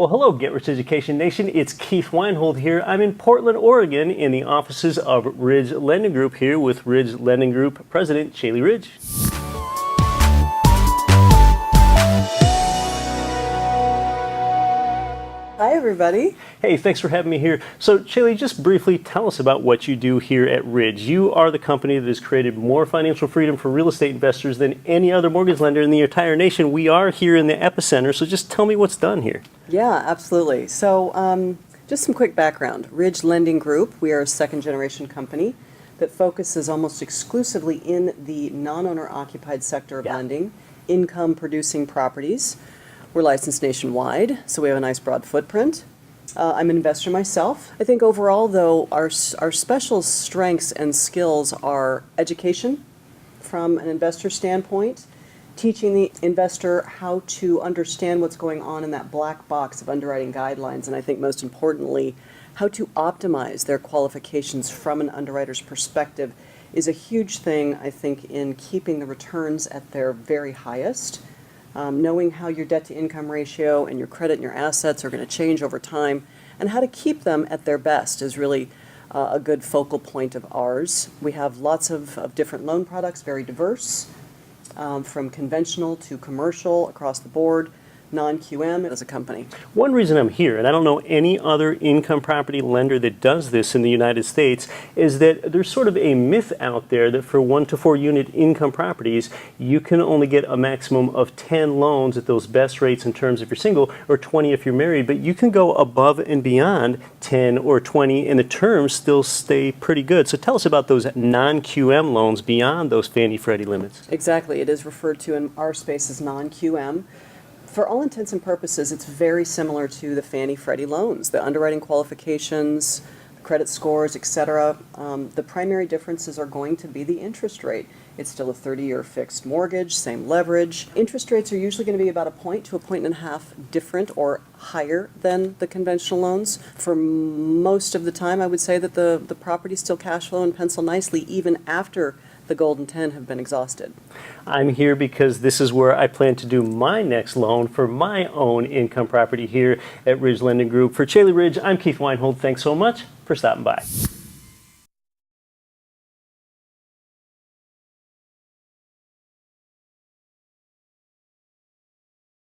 Well, hello, Get Rich Education Nation. It's Keith Weinhold here. I'm in Portland, Oregon, in the offices of Ridge Lending Group here with Ridge Lending Group President Caeli Ridge. Hi, everybody. Hey, thanks for having me here. So, Caeli, just briefly tell us about what you do here at Ridge. You are the company that has created more financial freedom for real estate investors than any other mortgage lender in the entire nation. We are here in the epicenter, so just tell me what's done here. Yeah, absolutely. So, just some quick background. Ridge Lending Group, we are a second-generation company that focuses almost exclusively in the non-owner occupied sector of lending, income-producing properties. We're licensed nationwide, so we have a nice broad footprint. I'm an investor myself. I think overall, though, our special strengths and skills are education from an investor standpoint, teaching the investor how to understand what's going on in that black box of underwriting guidelines, and I think most importantly, how to optimize their qualifications from an underwriter's perspective is a huge thing, I think, in keeping the returns at their very highest. Knowing how your debt-to-income ratio and your credit and your assets are going to change over time, and how to keep them at their best is really a good focal point of ours. We have lots of different loan products, very diverse, from conventional to commercial across the board, non-QM as a company. One reason I'm here, and I don't know any other income property lender that does this in the United States, is that there's sort of a myth out there that for 1 to 4 unit income properties, you can only get a maximum of 10 loans at those best rates in terms if you're single, or 20 if you're married, but you can go above and beyond 10 or 20 and the terms still stay pretty good. So tell us about those non-QM loans beyond those Fannie Freddie limits. Exactly. It is referred to in our space as non-QM. For all intents and purposes, it's very similar to the Fannie Freddie loans. The underwriting qualifications, the credit scores, etc. The primary differences are going to be the interest rate. It's still a 30-year fixed mortgage, same leverage. Interest rates are usually going to be about a point to a point and a half different or higher than the conventional loans. For most of the time, I would say that the properties still cash flow and pencil nicely even after the golden 10 have been exhausted. I'm here because this is where I plan to do my next loan for my own income property here at Ridge Lending Group. For Caeli Ridge, I'm Keith Weinhold. Thanks so much for stopping by.